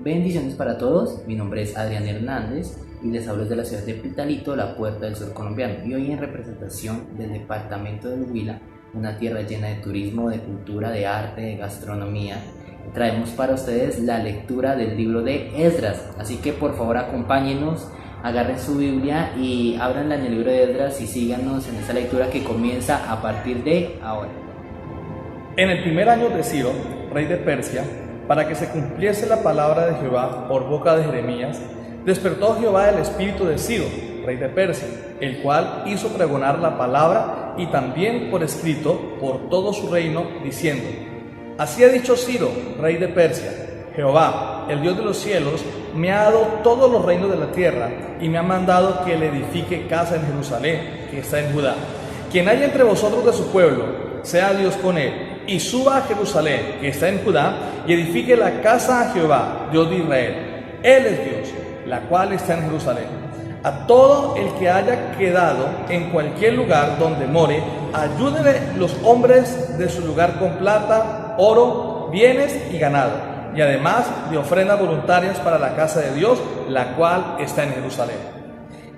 Bendiciones para todos, mi nombre es Adrián Hernández y les hablo desde la ciudad de Pitalito, la Puerta del Sol colombiano, y hoy en representación del departamento del Huila, una tierra llena de turismo, de cultura, de arte, de gastronomía, traemos para ustedes la lectura del libro de Esdras, así que por favor acompáñenos, agarren su Biblia y ábranla en el libro de Esdras y síganos en esta lectura que comienza a partir de ahora. En el primer año de Ciro, rey de Persia, para que se cumpliese la palabra de Jehová por boca de Jeremías, despertó Jehová el espíritu de Ciro, rey de Persia, el cual hizo pregonar la palabra y también por escrito por todo su reino, diciendo: Así ha dicho Ciro, rey de Persia: Jehová, el Dios de los cielos, me ha dado todos los reinos de la tierra y me ha mandado que le edifique casa en Jerusalén, que está en Judá. Quien haya entre vosotros de su pueblo, sea Dios con él, y suba a Jerusalén, que está en Judá, y edifique la casa a Jehová, Dios de Israel. Él es Dios, la cual está en Jerusalén. A todo el que haya quedado en cualquier lugar donde more, ayúdenle los hombres de su lugar con plata, oro, bienes y ganado, y además de ofrendas voluntarias para la casa de Dios, la cual está en Jerusalén.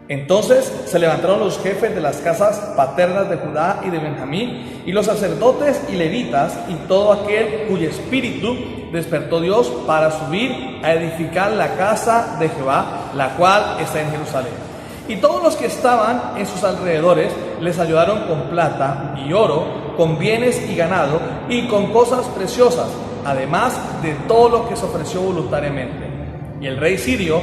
Entonces se levantaron los jefes de las casas paternas de Judá y de Benjamín, y los sacerdotes y levitas, y todo aquel cuyo espíritu despertó Dios para subir a edificar la casa de Jehová, la cual está en Jerusalén. Y todos los que estaban en sus alrededores les ayudaron con plata y oro, con bienes y ganado, y con cosas preciosas, además de todo lo que se ofreció voluntariamente. Y el rey Ciro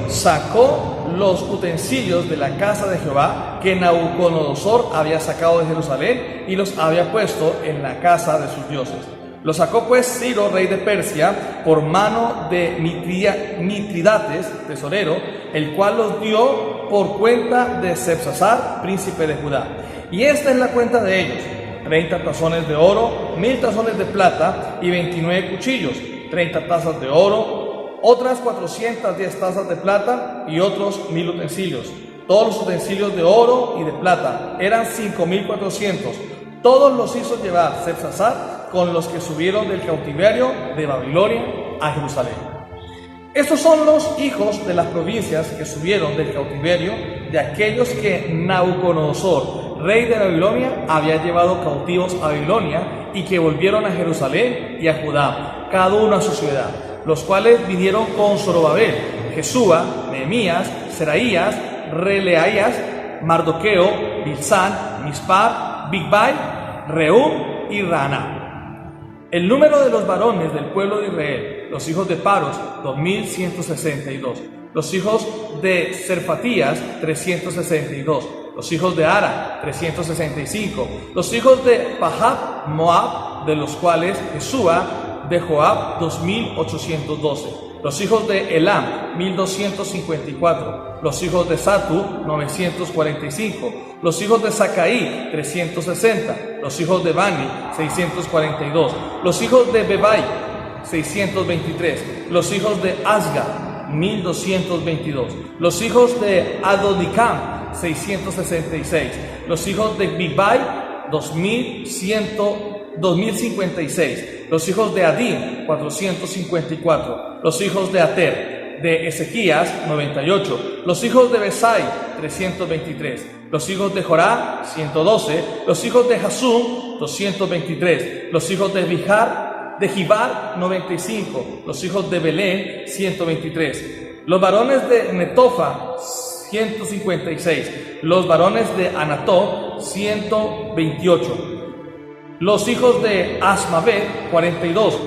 sacó los utensilios de la casa de Jehová que Nabucodonosor había sacado de Jerusalén y los había puesto en la casa de sus dioses. Los sacó pues Ciro, rey de Persia, por mano de Mitridates, tesorero, el cual los dio por cuenta de Sebsasar, príncipe de Judá. Y esta es la cuenta de ellos: 30 tazones de oro, 1000 tazones de plata y 29 cuchillos, 30 tazas de oro, otras 410 tazas de plata y otros 1000 utensilios. Todos los utensilios de oro y de plata eran 5400. Todos los hizo llevar Sebsasar con los que subieron del cautiverio de Babilonia a Jerusalén. Estos son los hijos de las provincias que subieron del cautiverio de aquellos que Nabucodonosor, rey de Babilonia, había llevado cautivos a Babilonia y que volvieron a Jerusalén y a Judá, cada uno a su ciudad, los cuales vinieron con Zorobabel, Jesúa, Nehemías, Seraías, Releaías, Mardoqueo, Bilsán, Mispar, Bigbai, Rehum y Raana. El número de los varones del pueblo de Israel, los hijos de Paros, 2162. Los hijos de Serfatías, 362. Los hijos de Ara, 365. Los hijos de Pahat Moab, de los cuales Jesúa de Joab, 2812. Los hijos de Elam, 1254. Los hijos de Satu, 945. Los hijos de Sacaí, 360. Los hijos de Bani, 642. Los hijos de Bebai, 623. Los hijos de Asga, 1222. Los hijos de Adonicam, 666. Los hijos de Bigbai, 2056. Los hijos de Adín, 454. Los hijos de Ater, de Ezequías, 98. Los hijos de Besai, 323. Los hijos de Jorá, 112. Los hijos de Hasum, 223. Los hijos de Gibar, 95. Los hijos de Belén, 123. Los varones de Netofa, 156. Los varones de Anató, 128. Los hijos de Asmavet, 42.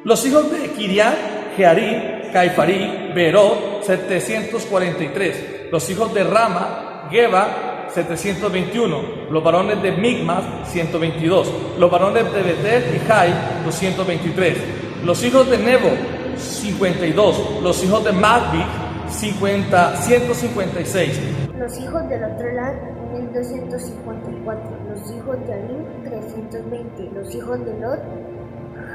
Los hijos de Kiriat, Jearim, Caifarí, Beerot, 743. Los hijos de Rama, Geba, 721. Los varones de Migmas, 122. Los varones de Betel y Jai, 223. Los hijos de Nebo, 52. Los hijos de Magbi, 156. Los hijos del otro lado, 1254. Los hijos de Arim, 320. Los hijos de Lot,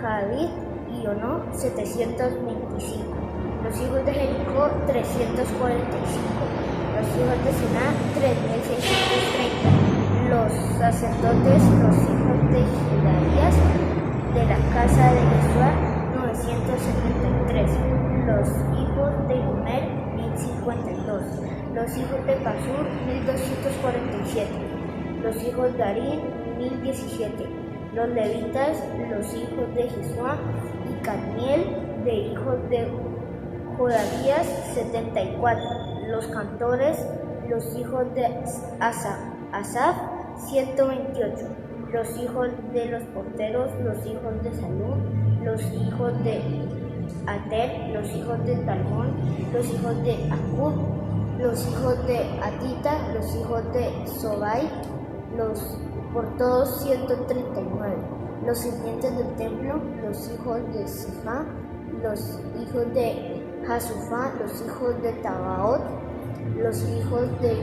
Hadid y Ono, 725. Los hijos de Jericó, 345. Los hijos de Siná, 3630. Los sacerdotes, los hijos de Gidaías, de la casa de Jesúa, 973, los hijos de Gomer 1052, los hijos de Pasur 1247, los hijos de Harín 1017, los levitas, los hijos de Jesúa y Cadmiel, de hijos de Jodadías 74, los cantores, los hijos de Asaf 128, los hijos de los porteros, los hijos de Salum, los hijos de Ater, los hijos de Talmón, los hijos de Acub, los hijos de Atita, los hijos de Sobai, por todos 139, los sirvientes del templo, los hijos de Sifá, los hijos de Hasufá, los hijos de Tabaot, los hijos de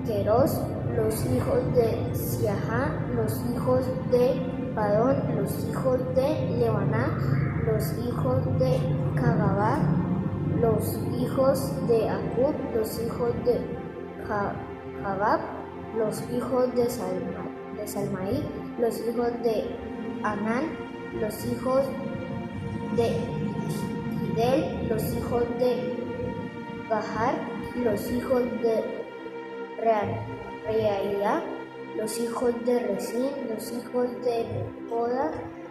Queros, los hijos de Siahá, los hijos de Padón, los hijos de Lebaná, los hijos de Cagabá, los hijos de Acub, los hijos de Jabab, los hijos de Salmaí, los hijos de Anán, los hijos de Gidel, los hijos de Gahar, los hijos de Reaía, los hijos de Resín, los hijos de Poda,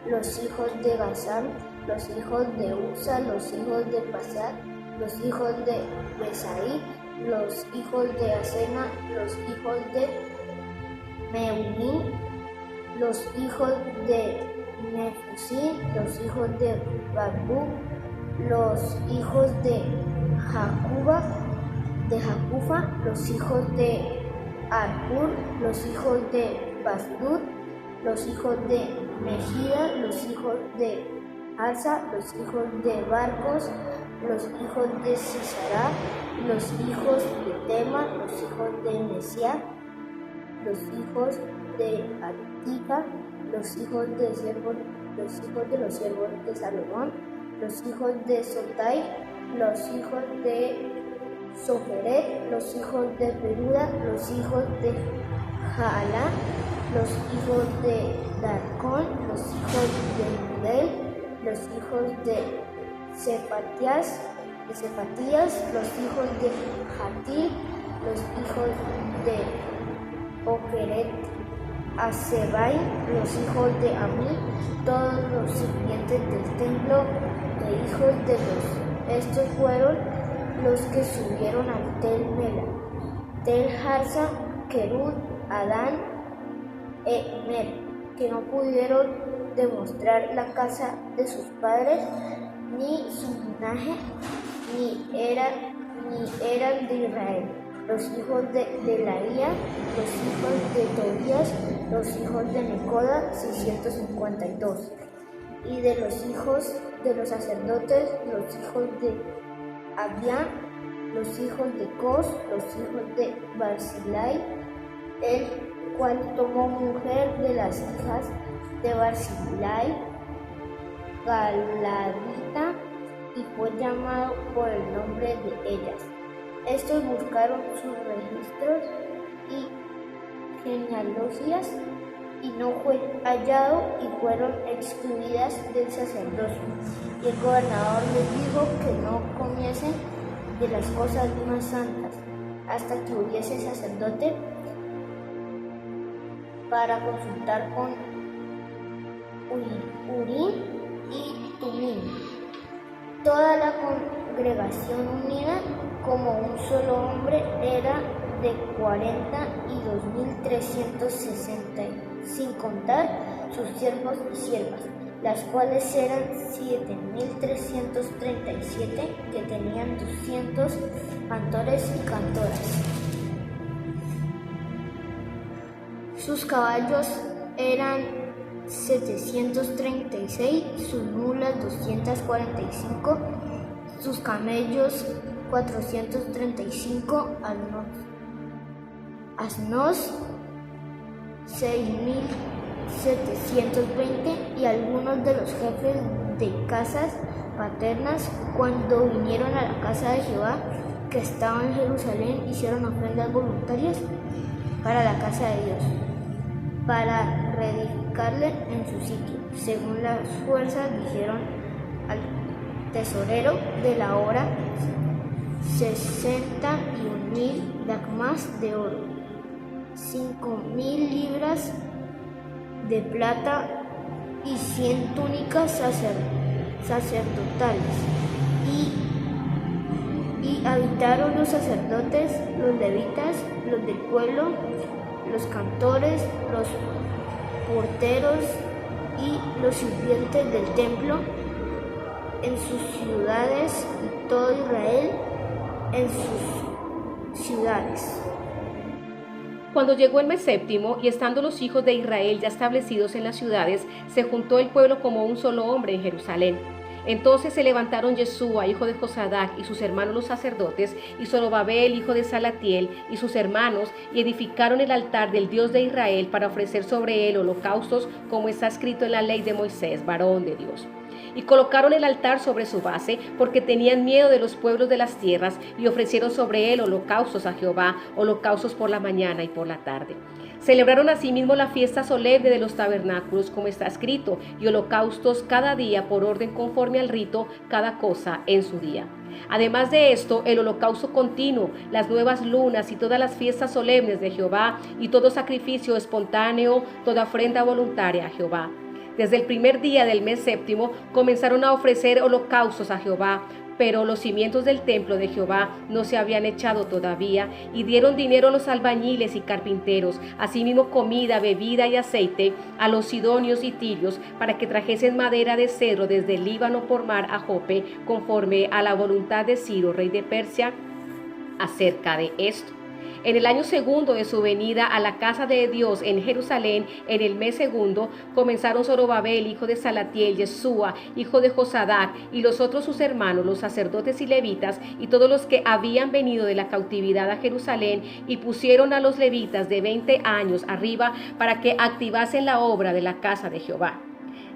los hijos de Gazam, los hijos de Usa, los hijos de Pasar, los hijos de Besaí, los hijos de Asena, los hijos de Meuní, los hijos de Nefusí, los hijos de Babu, los hijos de Jacufa, los hijos de Arpur, los hijos de Basdur, los hijos de Mejida, los hijos de Alza, los hijos de Barcos, los hijos de Sisará, los hijos de Tema, los hijos de Nesia, los hijos de Atica, los hijos de los siervos de Salomón, los hijos de Sotai, los hijos de Soferet, los hijos de Peruda, los hijos de Jaalá, los hijos de Darcón, los hijos de Mudel, los hijos de Cefatías, los hijos de Hatil, los hijos de Okeret Asebai, los hijos de Amí, todos los sirvientes del templo de hijos de estos fueron los que subieron al Tel Mela, Tel Harsa, Kerut, Adán e Mer, que no pudieron demostrar la casa de sus padres, ni su linaje, ni eran de Israel. Los hijos de Delaía, los hijos de Tobías, los hijos de Necoda, 652. Y de los hijos de los sacerdotes, los hijos de Abia, los hijos de Cos, los hijos de Barzilai, el cual tomó mujer de las hijas de Barzilai, Galadita, y fue llamado por el nombre de ellas. Estos buscaron sus registros y genealogías y no fue hallado y fueron excluidas del sacerdocio. Y el gobernador les dijo que no comiesen de las cosas más santas hasta que hubiese sacerdote para consultar con Urim y Tumim. Toda la congregación unida como un solo hombre era de 42.360, sin contar sus siervos y siervas, las cuales eran 7.337 que tenían 200 cantores y cantoras. Sus caballos eran 736, sus mulas 245, sus camellos 435, asnos 6.720, y algunos de los jefes de casas paternas, cuando vinieron a la casa de Jehová que estaba en Jerusalén, hicieron ofrendas voluntarias para la casa de Dios, para reedificarle en su sitio, según las fuerzas, dijeron al tesorero de la obra 61.000 dracmas de oro, 5.000 libras de plata y 100 túnicas sacerdotales. Y habitaron los sacerdotes, los levitas, los del pueblo, los cantores, los porteros y los sirvientes del templo en sus ciudades, y todo Israel en sus ciudades. Cuando llegó el mes séptimo, y estando los hijos de Israel ya establecidos en las ciudades, se juntó el pueblo como un solo hombre en Jerusalén. Entonces se levantaron Yeshua, hijo de Josadac, y sus hermanos los sacerdotes, y Zorobabel, hijo de Salatiel, y sus hermanos, y edificaron el altar del Dios de Israel para ofrecer sobre él holocaustos, como está escrito en la ley de Moisés, varón de Dios. Y colocaron el altar sobre su base, porque tenían miedo de los pueblos de las tierras, y ofrecieron sobre él holocaustos a Jehová, holocaustos por la mañana y por la tarde. Celebraron asimismo la fiesta solemne de los tabernáculos, como está escrito, y holocaustos cada día por orden conforme al rito, cada cosa en su día. Además de esto, el holocausto continuo, las nuevas lunas y todas las fiestas solemnes de Jehová, y todo sacrificio espontáneo, toda ofrenda voluntaria a Jehová. Desde el primer día del mes séptimo comenzaron a ofrecer holocaustos a Jehová, pero los cimientos del templo de Jehová no se habían echado todavía, y dieron dinero a los albañiles y carpinteros, asimismo comida, bebida y aceite a los sidonios y tirios, para que trajesen madera de cedro desde el Líbano por mar a Jope, conforme a la voluntad de Ciro, rey de Persia, acerca de esto. En el año segundo de su venida a la casa de Dios en Jerusalén, en el mes segundo, comenzaron Zorobabel, hijo de Salatiel, Yeshua, hijo de Josadac, y los otros sus hermanos, los sacerdotes y levitas, y todos los que habían venido de la cautividad a Jerusalén, y pusieron a los levitas de 20 años arriba para que activasen la obra de la casa de Jehová.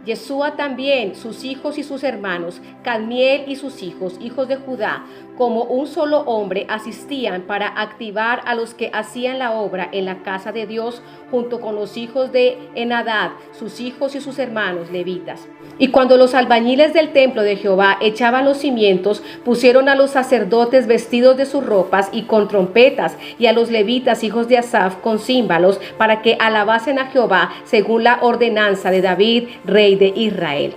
Yeshua también, sus hijos y sus hermanos, Cadmiel y sus hijos, hijos de Judá, como un solo hombre, asistían para activar a los que hacían la obra en la casa de Dios, junto con los hijos de Enadad, sus hijos y sus hermanos levitas. Y cuando los albañiles del templo de Jehová echaban los cimientos, pusieron a los sacerdotes vestidos de sus ropas y con trompetas, y a los levitas, hijos de Asaf, con címbalos, para que alabasen a Jehová según la ordenanza de David, rey de Israel.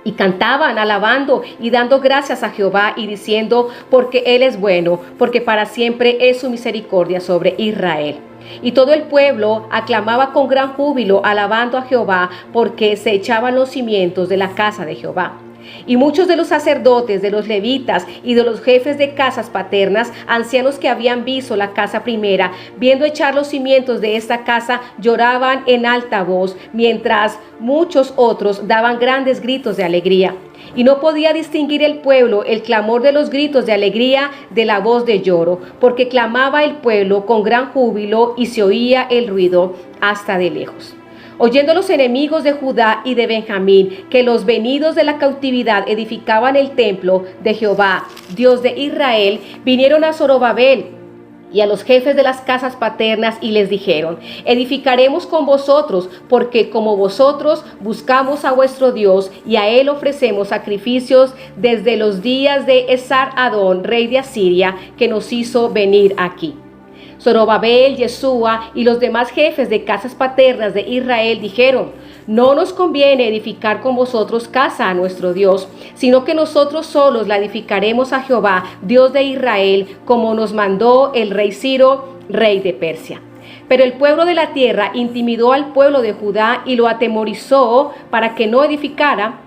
Y cantaban, alabando y dando gracias a Jehová y diciendo, porque Él es bueno, porque para siempre es su misericordia sobre Israel. Y todo el pueblo aclamaba con gran júbilo, alabando a Jehová, porque se echaban los cimientos de la casa de Jehová. Y muchos de los sacerdotes, de los levitas y de los jefes de casas paternas, ancianos que habían visto la casa primera, viendo echar los cimientos de esta casa, lloraban en alta voz, mientras muchos otros daban grandes gritos de alegría. Y no podía distinguir el pueblo el clamor de los gritos de alegría de la voz de lloro, porque clamaba el pueblo con gran júbilo y se oía el ruido hasta de lejos. Oyendo los enemigos de Judá y de Benjamín que los venidos de la cautividad edificaban el templo de Jehová, Dios de Israel, vinieron a Zorobabel y a los jefes de las casas paternas y les dijeron, edificaremos con vosotros, porque como vosotros buscamos a vuestro Dios y a él ofrecemos sacrificios desde los días de Esar-Adón, rey de Asiria, que nos hizo venir aquí. Zorobabel, Yeshua y los demás jefes de casas paternas de Israel dijeron, no nos conviene edificar con vosotros casa a nuestro Dios, sino que nosotros solos la edificaremos a Jehová, Dios de Israel, como nos mandó el rey Ciro, rey de Persia. Pero el pueblo de la tierra intimidó al pueblo de Judá y lo atemorizó para que no edificara.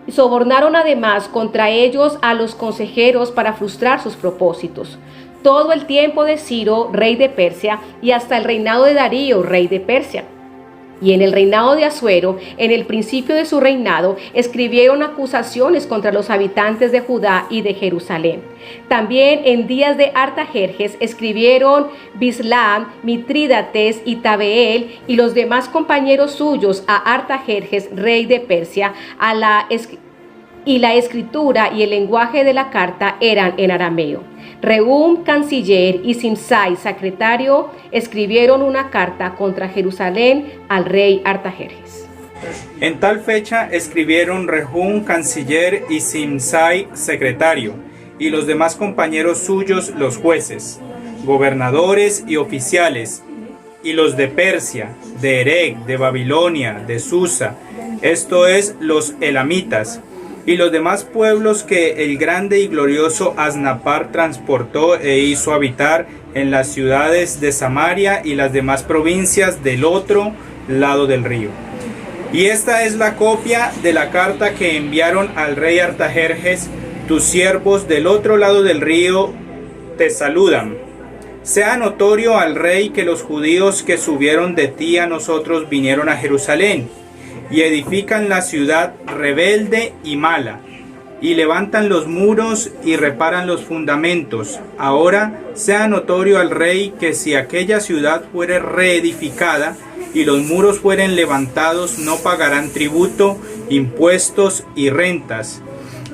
Y sobornaron además contra ellos a los consejeros para frustrar sus propósitos. Todo el tiempo de Ciro, rey de Persia, y hasta el reinado de Darío, rey de Persia. Y en el reinado de Asuero, en el principio de su reinado, escribieron acusaciones contra los habitantes de Judá y de Jerusalén. También en días de Artajerjes escribieron Bislam, Mitrídates y Tabeel y los demás compañeros suyos a Artajerjes, rey de Persia, y la escritura y el lenguaje de la carta eran en arameo. Rehum, canciller, y Simsai, secretario, escribieron una carta contra Jerusalén al rey Artajerjes. En tal fecha escribieron Rehum, canciller, y Simsai, secretario, y los demás compañeros suyos, los jueces, gobernadores y oficiales, y los de Persia, de Erec, de Babilonia, de Susa, esto es, los elamitas, y los demás pueblos que el grande y glorioso Asnapar transportó e hizo habitar en las ciudades de Samaria y las demás provincias del otro lado del río. Y esta es la copia de la carta que enviaron al rey Artajerjes. Tus siervos del otro lado del río te saludan. Sea notorio al rey que los judíos que subieron de ti a nosotros vinieron a Jerusalén y edifican la ciudad rebelde y mala, y levantan los muros y reparan los fundamentos. Ahora sea notorio al rey que si aquella ciudad fuere reedificada y los muros fueren levantados, no pagarán tributo, impuestos y rentas,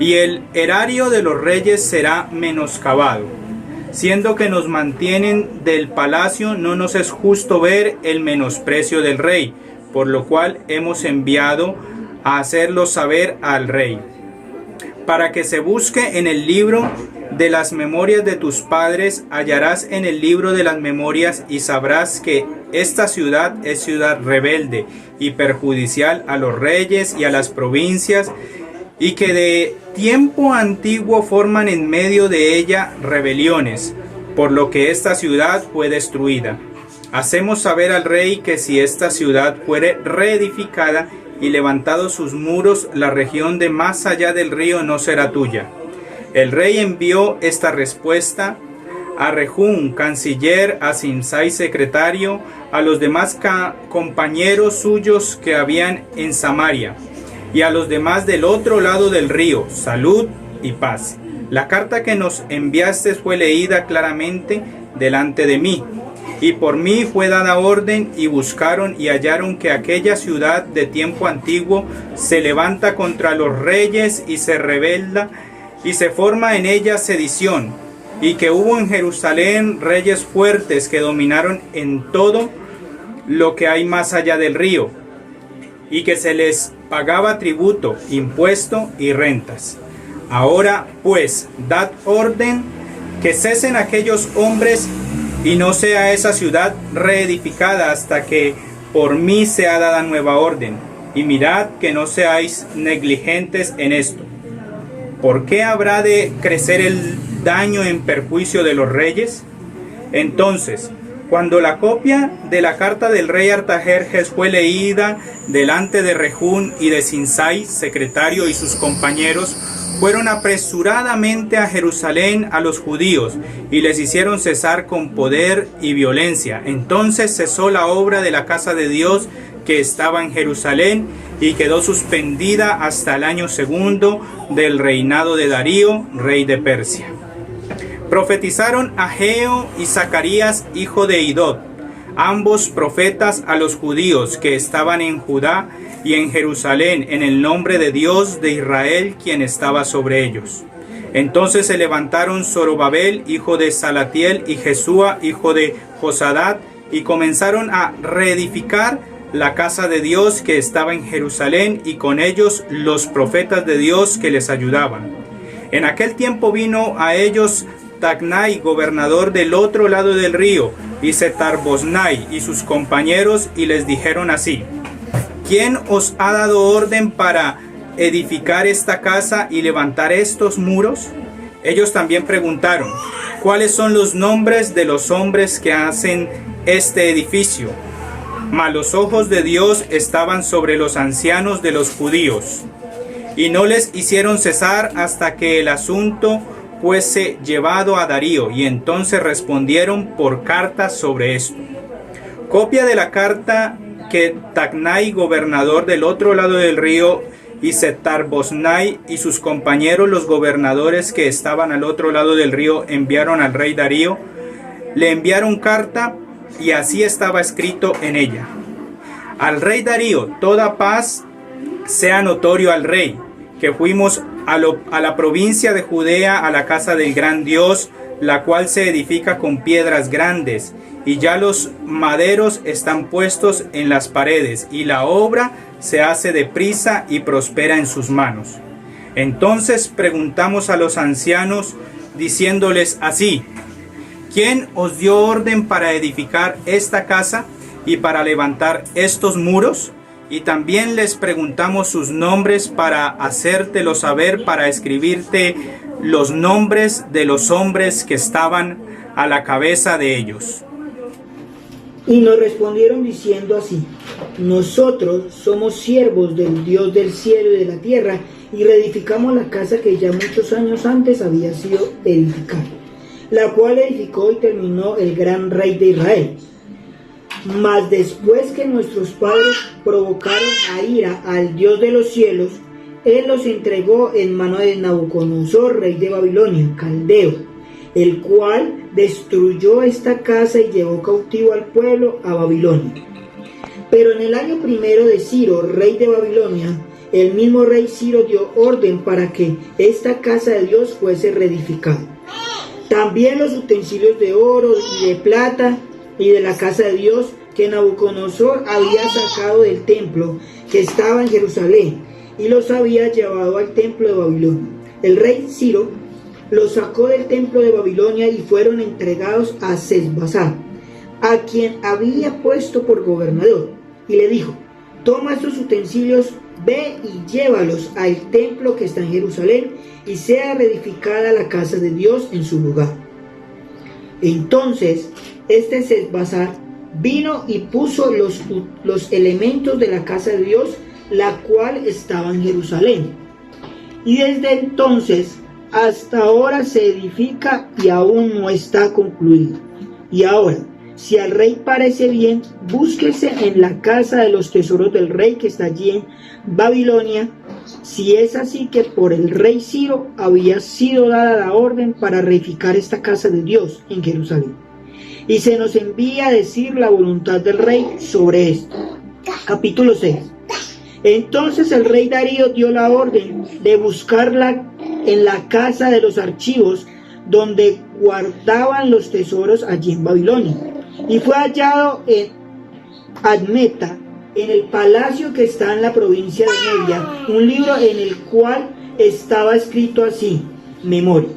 y el erario de los reyes será menoscabado. Siendo que nos mantienen del palacio, no nos es justo ver el menosprecio del rey, por lo cual hemos enviado a hacerlo saber al rey, para que se busque en el libro de las memorias de tus padres, hallarás en el libro de las memorias y sabrás que esta ciudad es ciudad rebelde y perjudicial a los reyes y a las provincias, y que de tiempo antiguo forman en medio de ella rebeliones, por lo que esta ciudad fue destruida. Hacemos saber al rey que si esta ciudad fuere reedificada y levantados sus muros, la región de más allá del río no será tuya. El rey envió esta respuesta a Rehum, canciller, a Simsai, secretario, a los demás compañeros suyos que habían en Samaria, y a los demás del otro lado del río, salud y paz. La carta que nos enviaste fue leída claramente delante de mí, y por mí fue dada orden, y buscaron y hallaron que aquella ciudad de tiempo antiguo se levanta contra los reyes y se rebela, y se forma en ella sedición, y que hubo en Jerusalén reyes fuertes que dominaron en todo lo que hay más allá del río, y que se les pagaba tributo, impuesto y rentas. Ahora pues, dad orden que cesen aquellos hombres y no sea esa ciudad reedificada hasta que por mí sea dada nueva orden. Y mirad que no seáis negligentes en esto. ¿Por qué habrá de crecer el daño en perjuicio de los reyes? Entonces, cuando la copia de la carta del rey Artajerjes fue leída delante de Rehum y de Simsai, secretario, y sus compañeros, fueron apresuradamente a Jerusalén a los judíos y les hicieron cesar con poder y violencia. Entonces cesó la obra de la casa de Dios que estaba en Jerusalén y quedó suspendida hasta el año segundo del reinado de Darío, rey de Persia. Profetizaron Ageo y Zacarías, hijo de Idod, ambos profetas, a los judíos que estaban en Judá y en Jerusalén, en el nombre de Dios de Israel, quien estaba sobre ellos. Entonces se levantaron Zorobabel, hijo de Salatiel, y Jesúa, hijo de Josadat, y comenzaron a reedificar la casa de Dios que estaba en Jerusalén, y con ellos los profetas de Dios que les ayudaban. En aquel tiempo vino a ellos Tacnai, gobernador del otro lado del río, y Setar-Boznai y sus compañeros, y les dijeron así: ¿Quién os ha dado orden para edificar esta casa y levantar estos muros? Ellos también preguntaron: ¿cuáles son los nombres de los hombres que hacen este edificio? Mas los ojos de Dios estaban sobre los ancianos de los judíos, y no les hicieron cesar hasta que el asunto fuese llevado a Darío, y entonces respondieron por carta sobre esto. Copia de la carta que Tacnai, gobernador del otro lado del río, y Setar-Boznai y sus compañeros, los gobernadores que estaban al otro lado del río, enviaron al rey Darío. Le enviaron carta, y así estaba escrito en ella: al rey Darío, toda paz sea notorio al rey, que fuimos a la provincia de Judea, a la casa del gran Dios, la cual se edifica con piedras grandes, y ya los maderos están puestos en las paredes, y la obra se hace deprisa y prospera en sus manos. Entonces preguntamos a los ancianos, diciéndoles así: ¿quién os dio orden para edificar esta casa y para levantar estos muros? Y también les preguntamos sus nombres para hacértelo saber, para escribirte los nombres de los hombres que estaban a la cabeza de ellos. Y nos respondieron diciendo así: nosotros somos siervos del Dios del cielo y de la tierra, y reedificamos la casa que ya muchos años antes había sido edificada, la cual edificó y terminó el gran rey de Israel. Mas después que nuestros padres provocaron a ira al Dios de los cielos, Él los entregó en mano de Nabucodonosor, rey de Babilonia, caldeo, el cual destruyó esta casa y llevó cautivo al pueblo a Babilonia. Pero en el año primero de Ciro, rey de Babilonia, el mismo rey Ciro dio orden para que esta casa de Dios fuese reedificada. También los utensilios de oro y de plata y de la casa de Dios que Nabucodonosor había sacado del templo que estaba en Jerusalén y los había llevado al templo de Babilonia. El rey Ciro los sacó del templo de Babilonia y fueron entregados a Sesbazar, a quien había puesto por gobernador, y le dijo: toma estos utensilios, ve y llévalos al templo que está en Jerusalén, y sea reedificada la casa de Dios en su lugar. Entonces este Sesbazar vino y puso los elementos de la casa de Dios, la cual estaba en Jerusalén. Y desde entonces hasta ahora se edifica y aún no está concluido. Y ahora, si al rey parece bien, búsquese en la casa de los tesoros del rey que está allí en Babilonia, si es así que por el rey Ciro había sido dada la orden para reedificar esta casa de Dios en Jerusalén. Y se nos envía a decir la voluntad del rey sobre esto. Capítulo 6. Entonces el rey Darío dio la orden de buscarla en la casa de los archivos donde guardaban los tesoros allí en Babilonia. Y fue hallado en Admeta, en el palacio que está en la provincia de Media, un libro en el cual estaba escrito así: Memoria.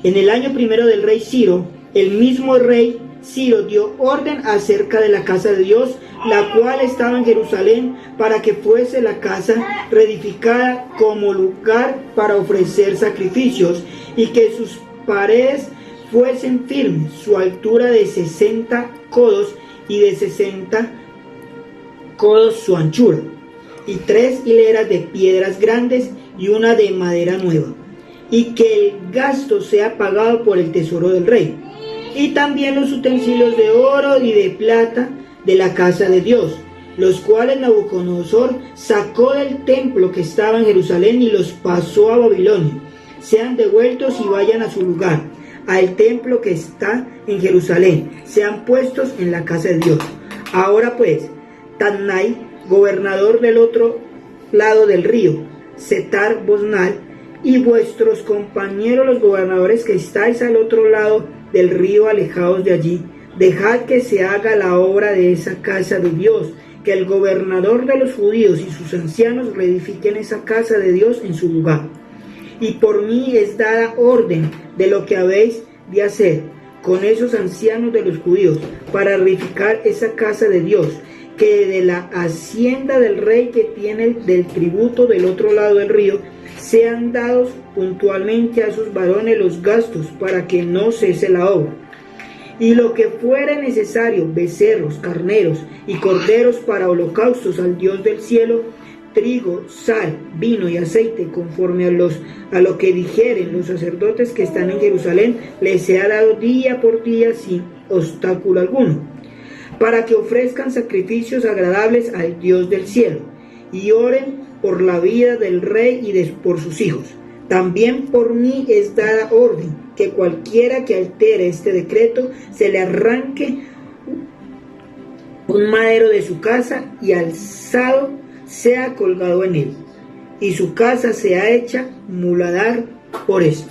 En el año primero del rey Ciro, el mismo rey Ciro dio orden acerca de la casa de Dios, la cual estaba en Jerusalén, para que fuese la casa reedificada como lugar para ofrecer sacrificios, y que sus paredes fuesen firmes, su altura de 60 codos y de 60 codos su anchura, y 3 hileras de piedras grandes y una de madera nueva, y que el gasto sea pagado por el tesoro del rey, y también los utensilios de oro y de plata de la casa de Dios, los cuales Nabucodonosor sacó del templo que estaba en Jerusalén y los pasó a Babilonia, sean devueltos y vayan a su lugar, al templo que está en Jerusalén, sean puestos en la casa de Dios. Ahora pues, Tadnai, gobernador del otro lado del río, Setar Boznal, y vuestros compañeros los gobernadores que estáis al otro lado del río, alejados de allí, dejad que se haga la obra de esa casa de Dios, que el gobernador de los judíos y sus ancianos reedifiquen esa casa de Dios en su lugar. Y por mí es dada orden de lo que habéis de hacer con esos ancianos de los judíos para reedificar esa casa de Dios, que de la hacienda del rey que tiene del tributo del otro lado del río sean dados puntualmente a sus varones los gastos, para que no cese la obra. Y lo que fuera necesario, becerros, carneros y corderos para holocaustos al Dios del cielo, trigo, sal, vino y aceite, conforme a lo que dijeren los sacerdotes que están en Jerusalén, les sea dado día por día sin obstáculo alguno, para que ofrezcan sacrificios agradables al Dios del cielo, y oren por la vida del rey y por sus hijos. También por mí es dada orden que cualquiera que altere este decreto se le arranque un madero de su casa y alzado sea colgado en él, y su casa sea hecha muladar por esto.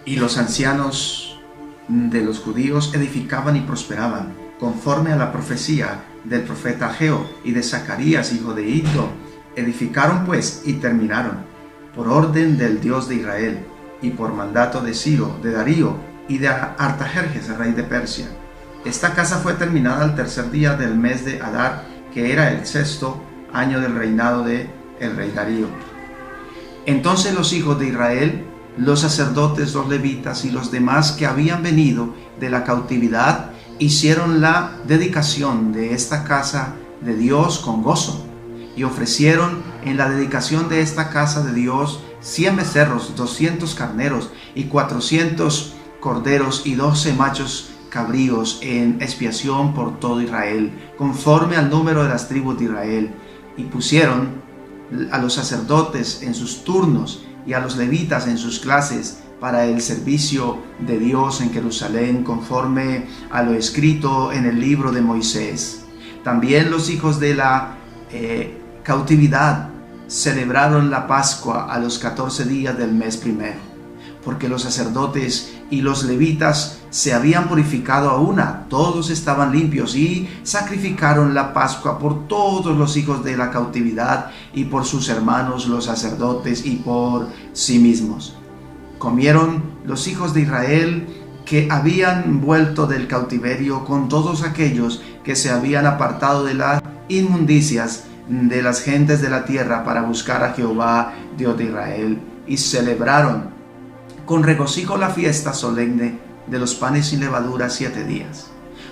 Y los ancianos de los judíos edificaban y prosperaban, conforme a la profecía del profeta Ageo y de Zacarías, hijo de Iddo. Edificaron pues y terminaron, por orden del Dios de Israel, y por mandato de Ciro, de Darío y de Artajerjes, rey de Persia. Esta casa fue terminada al tercer día del mes de Adar, que era el 6º año del reinado de el rey Darío. Entonces los hijos de Israel, los sacerdotes, los levitas y los demás que habían venido de la cautividad, hicieron la dedicación de esta casa de Dios con gozo, y ofrecieron en la dedicación de esta casa de Dios 100 becerros, 200 carneros y 400 corderos y 12 machos cabríos en expiación por todo Israel, conforme al número de las tribus de Israel. Y pusieron a los sacerdotes en sus turnos y a los levitas en sus clases para el servicio de Dios en Jerusalén, conforme a lo escrito en el libro de Moisés. También los hijos de la cautividad celebraron la Pascua a los 14 días del mes primero, porque los sacerdotes y los levitas se habían purificado a una, todos estaban limpios, y sacrificaron la Pascua por todos los hijos de la cautividad y por sus hermanos los sacerdotes y por sí mismos. Comieron los hijos de Israel que habían vuelto del cautiverio con todos aquellos que se habían apartado de las inmundicias de las gentes de la tierra para buscar a Jehová, Dios de Israel, y celebraron con regocijo la fiesta solemne de los panes sin levadura 7 días,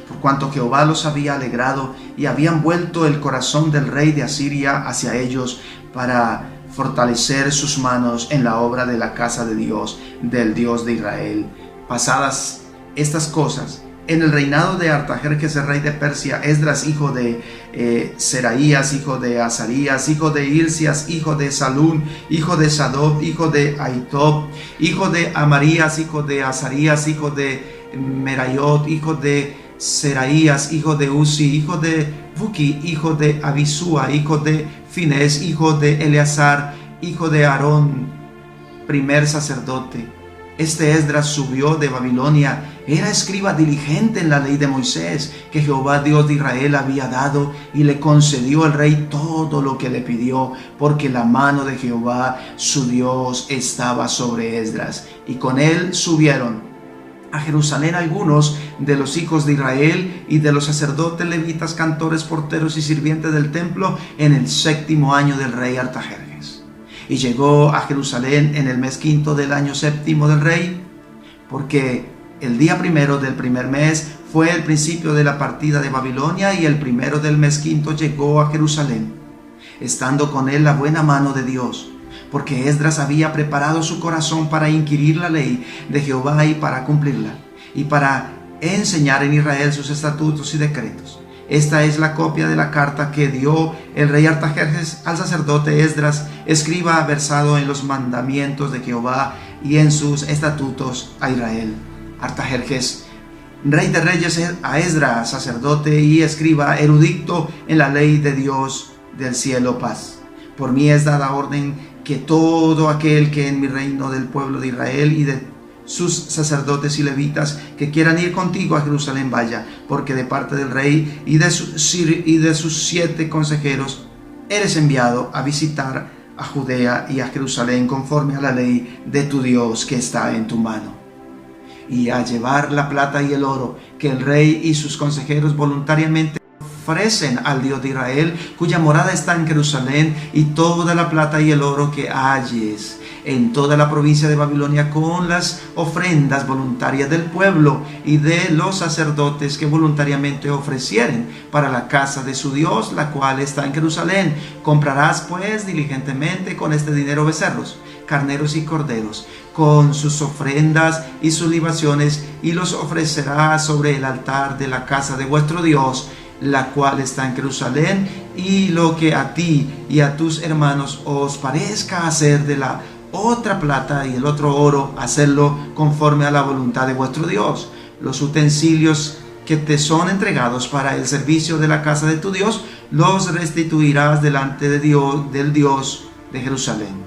por cuanto Jehová los había alegrado, y habían vuelto el corazón del rey de Asiria hacia ellos para fortalecer sus manos en la obra de la casa de Dios, del Dios de Israel. Pasadas estas cosas, en el reinado de Artajerjes, el rey de Persia, Esdras, hijo de Seraías, hijo de Azarías, hijo de Hilcias, hijo de Salún, hijo de Sadoc, hijo de Ahitob, hijo de Amarías, hijo de Azarías, hijo de Merayot, hijo de Seraías, hijo de Uzi, hijo de Buki, hijo de Abisúa, hijo de Finés, hijo de Eleazar, hijo de Aarón, primer sacerdote. Este Esdras subió de Babilonia, era escriba diligente en la ley de Moisés, que Jehová Dios de Israel había dado, y le concedió al rey todo lo que le pidió, porque la mano de Jehová su Dios estaba sobre Esdras. Y con él subieron a Jerusalén algunos de los hijos de Israel y de los sacerdotes, levitas, cantores, porteros y sirvientes del templo en el 7º año del rey Artajerjes. Y llegó a Jerusalén en el mes 5 del año 7 del rey, porque el día primero del primer mes fue el principio de la partida de Babilonia, y el primero del mes 5 llegó a Jerusalén, estando con él la buena mano de Dios, porque Esdras había preparado su corazón para inquirir la ley de Jehová y para cumplirla, y para enseñar en Israel sus estatutos y decretos. Esta es la copia de la carta que dio el rey Artajerjes al sacerdote Esdras, escriba versado en los mandamientos de Jehová y en sus estatutos a Israel. Artajerjes, rey de reyes, a Esdras, sacerdote y escriba, erudito en la ley de Dios del cielo, paz. Por mí es dada orden que todo aquel que en mi reino del pueblo de Israel y de sus sacerdotes y levitas que quieran ir contigo a Jerusalén vaya, porque de parte del rey y de sus 7 consejeros eres enviado a visitar a Judea y a Jerusalén conforme a la ley de tu Dios que está en tu mano, y a llevar la plata y el oro que el rey y sus consejeros voluntariamente ofrecen al Dios de Israel, cuya morada está en Jerusalén, y toda la plata y el oro que halles en toda la provincia de Babilonia, con las ofrendas voluntarias del pueblo y de los sacerdotes que voluntariamente ofrecieren para la casa de su Dios, la cual está en Jerusalén. Comprarás pues diligentemente con este dinero becerros, carneros y corderos, con sus ofrendas y sus libaciones, y los ofrecerás sobre el altar de la casa de vuestro Dios, la cual está en Jerusalén, y lo que a ti y a tus hermanos os parezca hacer de la otra plata y el otro oro, hacerlo conforme a la voluntad de vuestro Dios. Los utensilios que te son entregados para el servicio de la casa de tu Dios, los restituirás delante de Dios, del Dios de Jerusalén.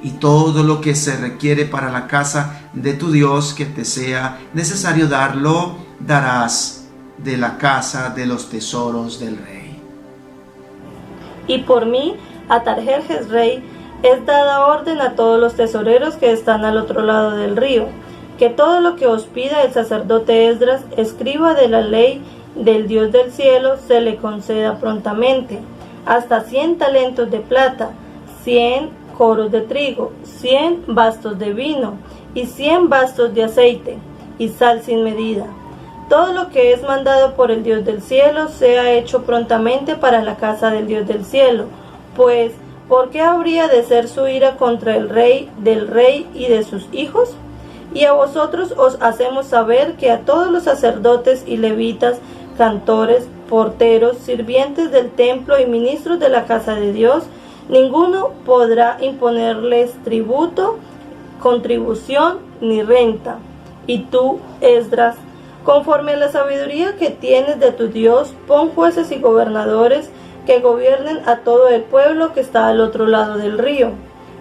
Y todo lo que se requiere para la casa de tu Dios que te sea necesario darlo, darás de la casa de los tesoros del rey. Y por mí, Atarjerjes rey, es dada orden a todos los tesoreros que están al otro lado del río, que todo lo que os pida el sacerdote Esdras, escriba de la ley del Dios del cielo, se le conceda prontamente, hasta 100 talentos de plata, 100 coros de trigo, 100 bastos de vino y 100 bastos de aceite y sal sin medida. Todo lo que es mandado por el Dios del cielo sea hecho prontamente para la casa del Dios del cielo, pues ¿por qué habría de ser su ira contra el rey, del rey y de sus hijos? Y a vosotros os hacemos saber que a todos los sacerdotes y levitas, cantores, porteros, sirvientes del templo y ministros de la casa de Dios, ninguno podrá imponerles tributo, contribución ni renta. Y tú, Esdras, conforme a la sabiduría que tienes de tu Dios, pon jueces y gobernadores que gobiernen a todo el pueblo que está al otro lado del río,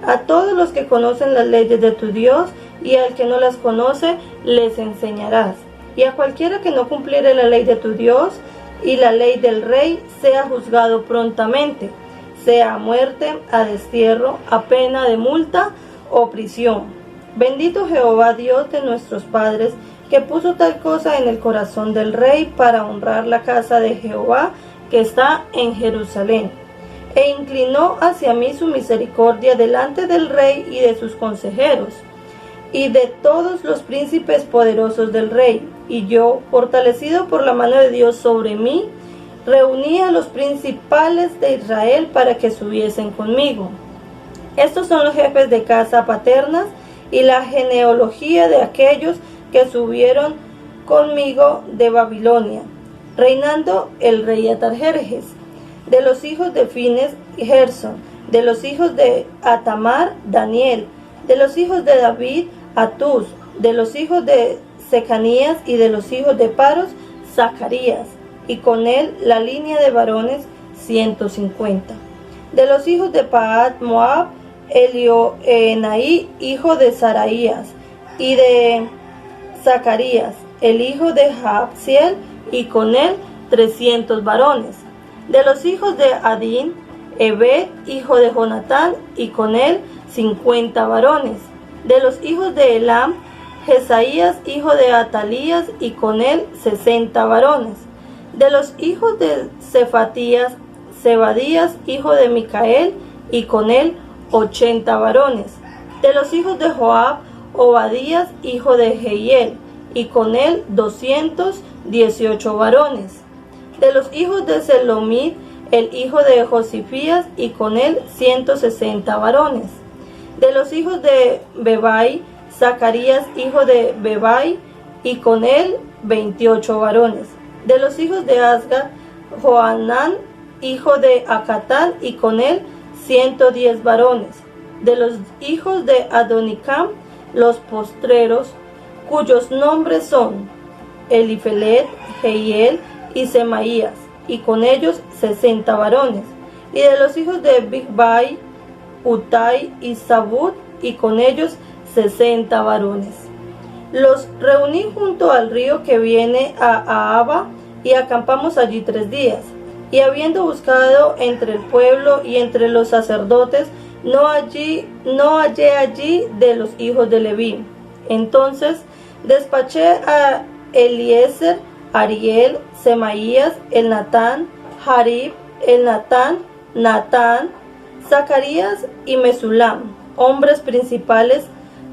a todos los que conocen las leyes de tu Dios, y al que no las conoce, les enseñarás. Y a cualquiera que no cumpliere la ley de tu Dios y la ley del rey, sea juzgado prontamente, sea a muerte, a destierro, a pena de multa o prisión. Bendito Jehová Dios de nuestros padres, que puso tal cosa en el corazón del rey para honrar la casa de Jehová que está en Jerusalén, e inclinó hacia mí su misericordia delante del rey y de sus consejeros, y de todos los príncipes poderosos del rey. Y yo, fortalecido por la mano de Dios sobre mí, reuní a los principales de Israel para que subiesen conmigo. Estos son los jefes de casa paternas y la genealogía de aquellos que subieron conmigo de Babilonia, reinando el rey Atarjerjes. De los hijos de Fines, Gerson; de los hijos de Atamar, Daniel; de los hijos de David, Atús; de los hijos de Secanías y de los hijos de Paros, Zacarías, y con él la línea de varones 150. De los hijos de Pahat Moab, Elioenaí, hijo de Saraías, y de Zacarías, el hijo de Jaabziel, y con él 300 varones. De los hijos de Adín, Ebed, hijo de Jonatán, y con él 50 varones. De los hijos de Elam, Jesaías, hijo de Atalías, y con él 60 varones. De los hijos de Cefatías, Zebadías, hijo de Micael, y con él 80 varones. De los hijos de Joab, Obadías, hijo de Jehiel, y con él 218 varones. De los hijos de Selomit, el hijo de Josifías, y con él 160 varones. De los hijos de Bebai, Zacarías, hijo de Bebai, y con él 28 varones. De los hijos de Asgar, Joanán, hijo de Acatán, y con él 110 varones. De los hijos de Adonicam, los postreros, cuyos nombres son Elifelet, Jehiel y Semaías, y con ellos 60 varones. Y de los hijos de Bigvai, Utai y Zabud, y con ellos 60 varones. Los reuní junto al río que viene a Ahava, y acampamos allí 3 días. Y habiendo buscado entre el pueblo y entre los sacerdotes, no hallé allí de los hijos de Leví. Entonces despaché a Eliezer, Ariel, Semaías, Elnatán, Jarib, Elnatán, Natán, Zacarías y Mesulam, hombres principales,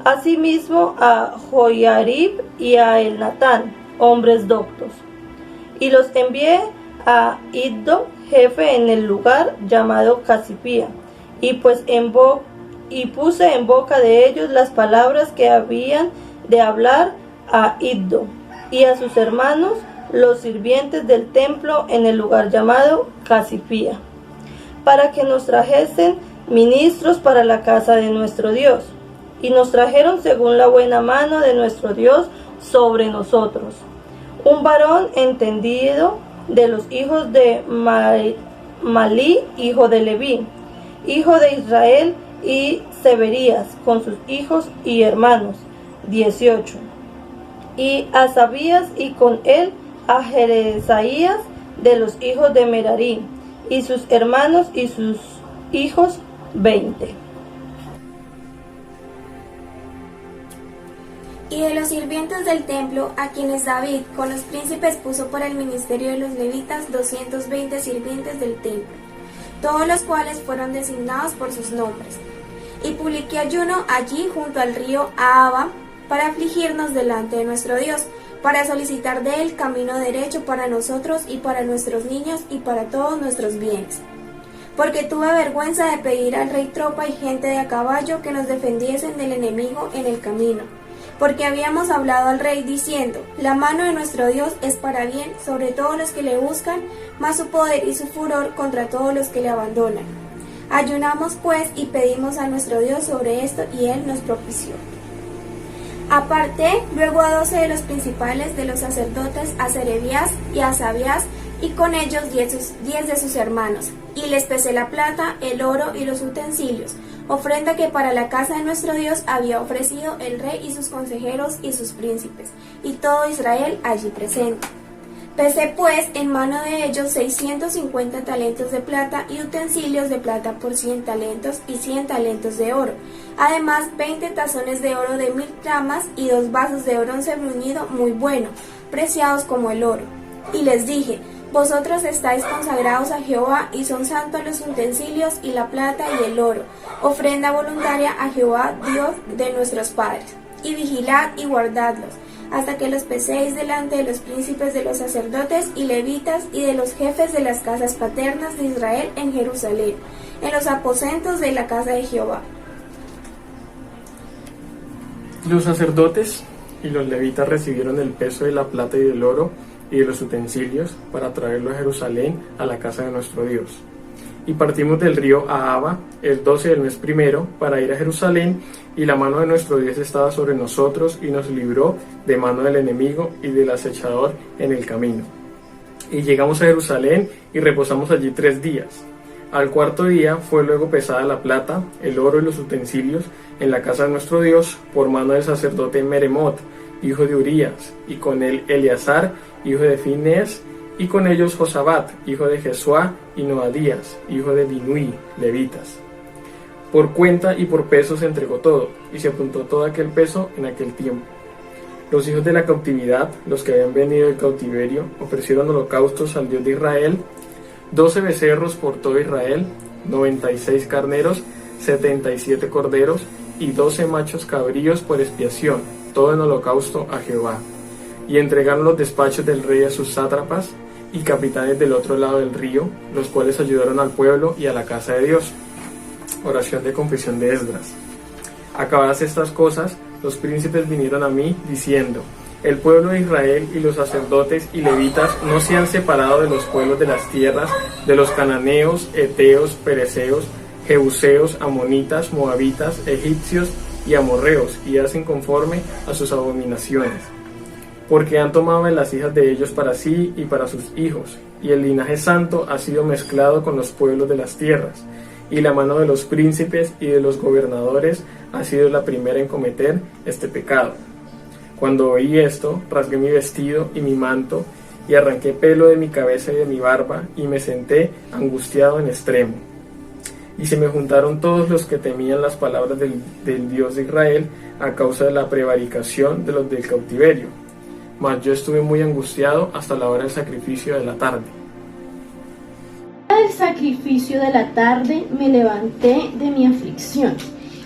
asimismo a Joiarib y a Elnatán, hombres doctos. Y los envié a Iddo, jefe en el lugar llamado Casipía, y puse en boca de ellos las palabras que habían de hablar a Iddo y a sus hermanos, los sirvientes del templo en el lugar llamado Casipía, para que nos trajesen ministros para la casa de nuestro Dios. Y nos trajeron según la buena mano de nuestro Dios sobre nosotros. Un varón entendido de los hijos de Malí, hijo de Leví, hijo de Israel, y Severías, con sus hijos y hermanos, 18. Y Asabías, y con él a Jerezaías de los hijos de Merarí, y sus hermanos y sus hijos 20. Y de los sirvientes del templo, a quienes David con los príncipes puso por el ministerio de los levitas, 220 sirvientes del templo, todos los cuales fueron designados por sus nombres. Y publiqué ayuno allí junto al río Ahava, para afligirnos delante de nuestro Dios, para solicitar de él camino derecho para nosotros y para nuestros niños y para todos nuestros bienes. Porque tuve vergüenza de pedir al rey tropa y gente de a caballo que nos defendiesen del enemigo en el camino. Porque habíamos hablado al rey diciendo, la mano de nuestro Dios es para bien sobre todos los que le buscan, mas su poder y su furor contra todos los que le abandonan. Ayunamos pues y pedimos a nuestro Dios sobre esto, y él nos propició. Aparté luego a 12 de los principales de los sacerdotes, a Serebías y a Sabías, y con ellos 10 de sus hermanos, y les pesé la plata, el oro y los utensilios, ofrenda que para la casa de nuestro Dios había ofrecido el rey y sus consejeros y sus príncipes, y todo Israel allí presente. Pesé pues en mano de ellos 650 talentos de plata y utensilios de plata por 100 talentos y 100 talentos de oro. Además 20 tazones de oro de 1000 tramas y 2 vasos de bronce bruñido muy bueno, preciados como el oro. Y les dije, vosotros estáis consagrados a Jehová y son santos los utensilios y la plata y el oro, ofrenda voluntaria a Jehová Dios de nuestros padres. Y vigilad y guardadlos, hasta que los peséis delante de los príncipes de los sacerdotes y levitas y de los jefes de las casas paternas de Israel en Jerusalén, en los aposentos de la casa de Jehová. Los sacerdotes y los levitas recibieron el peso de la plata y del oro y de los utensilios para traerlo a Jerusalén, a la casa de nuestro Dios. Y partimos del río Ahava el 12 del mes primero para ir a Jerusalén, y la mano de nuestro Dios estaba sobre nosotros y nos libró de mano del enemigo y del acechador en el camino. Y llegamos a Jerusalén y reposamos allí 3 días. Al cuarto día fue luego pesada la plata, el oro y los utensilios en la casa de nuestro Dios por mano del sacerdote Meremot, hijo de Urías, y con él Eleazar, hijo de Finés, y con ellos Josabat, hijo de Jesuá, y Noadías, hijo de Binui, levitas. Por cuenta y por peso se entregó todo, y se apuntó todo aquel peso en aquel tiempo. Los hijos de la cautividad, los que habían venido del cautiverio, ofrecieron holocaustos al Dios de Israel, 12 becerros por todo Israel, 96 carneros, 77 corderos, y 12 machos cabríos por expiación, todo en holocausto a Jehová. Y entregaron los despachos del rey a sus sátrapas y capitanes del otro lado del río, los cuales ayudaron al pueblo y a la casa de Dios. Oración de confesión de Esdras. Acabadas estas cosas, los príncipes vinieron a mí, diciendo, el pueblo de Israel y los sacerdotes y levitas no se han separado de los pueblos de las tierras, de los cananeos, eteos, pereceos, jebuseos, amonitas, moabitas, egipcios y amorreos, y hacen conforme a sus abominaciones. Porque han tomado en las hijas de ellos para sí y para sus hijos, y el linaje santo ha sido mezclado con los pueblos de las tierras, y la mano de los príncipes y de los gobernadores ha sido la primera en cometer este pecado. Cuando oí esto, rasgué mi vestido y mi manto, y arranqué pelo de mi cabeza y de mi barba, y me senté angustiado en extremo. Y se me juntaron todos los que temían las palabras del Dios de Israel a causa de la prevaricación de los del cautiverio. Mas yo estuve muy angustiado hasta la hora del sacrificio de la tarde. Al sacrificio de la tarde me levanté de mi aflicción,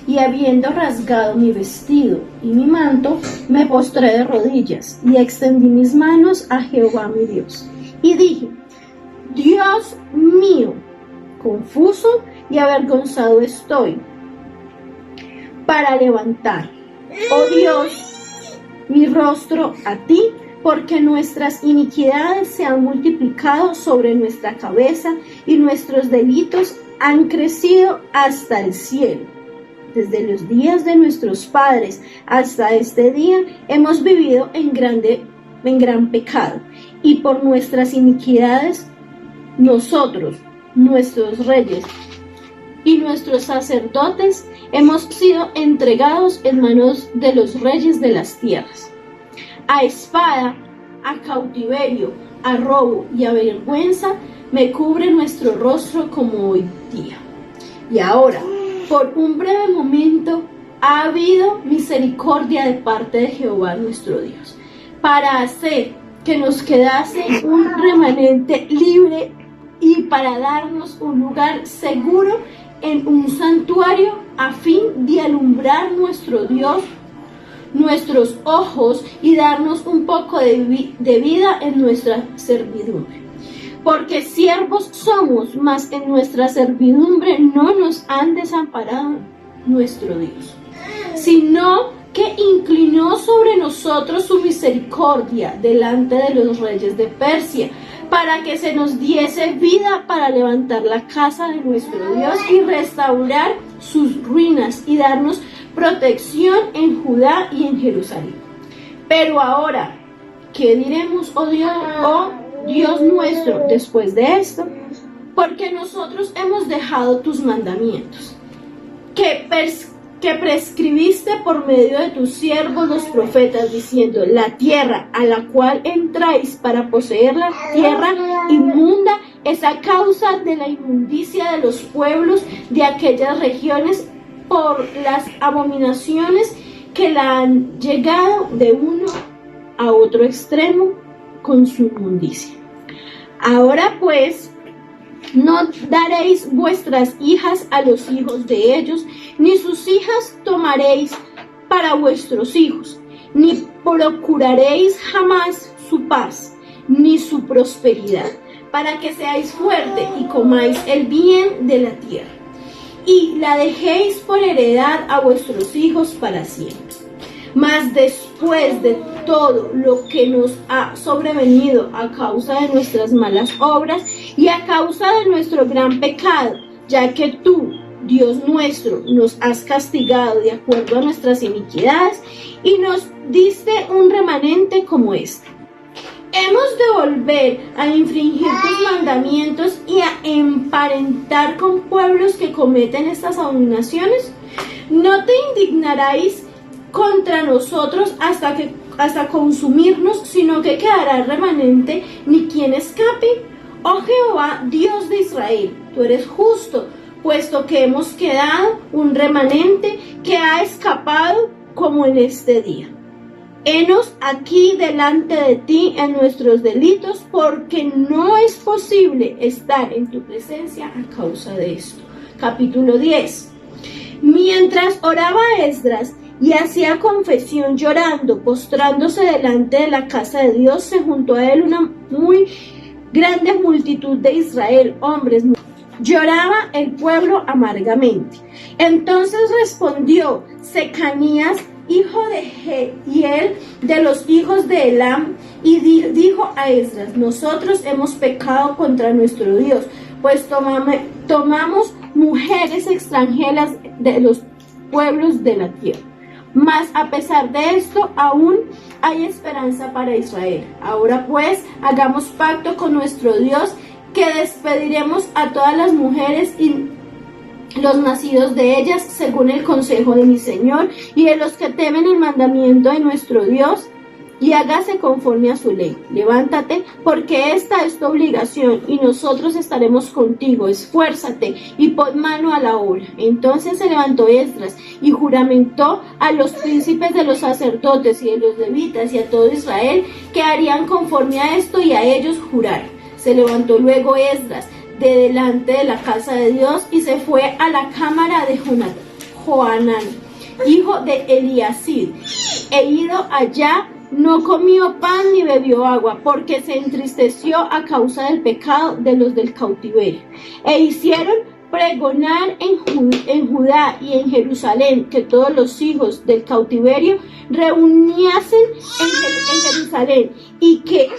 y habiendo rasgado mi vestido y mi manto, me postré de rodillas, y extendí mis manos a Jehová mi Dios. Y dije, Dios mío, confuso y avergonzado estoy para levantar, oh Dios, mi rostro a ti, porque nuestras iniquidades se han multiplicado sobre nuestra cabeza y nuestros delitos han crecido hasta el cielo. Desde los días de nuestros padres hasta este día hemos vivido en gran pecado, y por nuestras iniquidades nosotros, nuestros reyes y nuestros sacerdotes hemos sido entregados en manos de los reyes de las tierras, a espada, a cautiverio, a robo y a vergüenza, me cubre nuestro rostro como hoy día. Y ahora, por un breve momento, ha habido misericordia de parte de Jehová nuestro Dios, para hacer que nos quedase un remanente libre y para darnos un lugar seguro en un santuario a fin de alumbrar nuestro Dios, nuestros ojos y darnos un poco de vida en nuestra servidumbre. Porque siervos somos, mas en nuestra servidumbre no nos han desamparado nuestro Dios, sino que inclinó sobre nosotros su misericordia delante de los reyes de Persia, para que se nos diese vida para levantar la casa de nuestro Dios y restaurar sus ruinas y darnos protección en Judá y en Jerusalén. Pero ahora, ¿qué diremos, oh Dios nuestro, después de esto? Porque nosotros hemos dejado tus mandamientos, que prescribiste por medio de tus siervos los profetas, diciendo: la tierra a la cual entráis para poseer la tierra inmunda es a causa de la inmundicia de los pueblos de aquellas regiones por las abominaciones que la han llegado de uno a otro extremo con su inmundicia. Ahora pues, no daréis vuestras hijas a los hijos de ellos, ni sus hijas tomaréis para vuestros hijos, ni procuraréis jamás su paz, ni su prosperidad, para que seáis fuerte y comáis el bien de la tierra, y la dejéis por heredad a vuestros hijos para siempre. Mas después de todo lo que nos ha sobrevenido a causa de nuestras malas obras y a causa de nuestro gran pecado, ya que tú, Dios nuestro, nos has castigado de acuerdo a nuestras iniquidades y nos diste un remanente como este, ¿hemos de volver a infringir tus mandamientos y a emparentar con pueblos que cometen estas abominaciones? ¿No te indignarás contra nosotros hasta consumirnos, sino que quedará remanente ni quien escape? Oh Jehová, Dios de Israel, tú eres justo, puesto que hemos quedado un remanente que ha escapado como en este día. Henos aquí delante de ti en nuestros delitos, porque no es posible estar en tu presencia a causa de esto. Capítulo 10. Mientras oraba Esdras y hacía confesión llorando, postrándose delante de la casa de Dios, se juntó a él una muy grande multitud de Israel, hombres. Lloraba el pueblo amargamente. Entonces respondió Secanías, hijo de Jehiel, de los hijos de Elam, y dijo a Esdras: nosotros hemos pecado contra nuestro Dios, pues tomamos mujeres extranjeras de los pueblos de la tierra. Mas a pesar de esto, aún hay esperanza para Israel. Ahora pues, hagamos pacto con nuestro Dios, que despediremos a todas las mujeres y los nacidos de ellas, según el consejo de mi Señor, y de los que temen el mandamiento de nuestro Dios, y hágase conforme a su ley. Levántate, porque esta es tu obligación, y nosotros estaremos contigo. Esfuérzate y pon mano a la obra. Entonces se levantó Esdras y juramentó a los príncipes de los sacerdotes y de los levitas y a todo Israel que harían conforme a esto, y a ellos juraron. Se levantó luego Esdras de delante de la casa de Dios y se fue a la cámara de Johanán, hijo de Eliasib, e ido allá no comió pan ni bebió agua, porque se entristeció a causa del pecado de los del cautiverio. E hicieron pregonar en Judá y en Jerusalén que todos los hijos del cautiverio reuniasen en Jerusalén, y que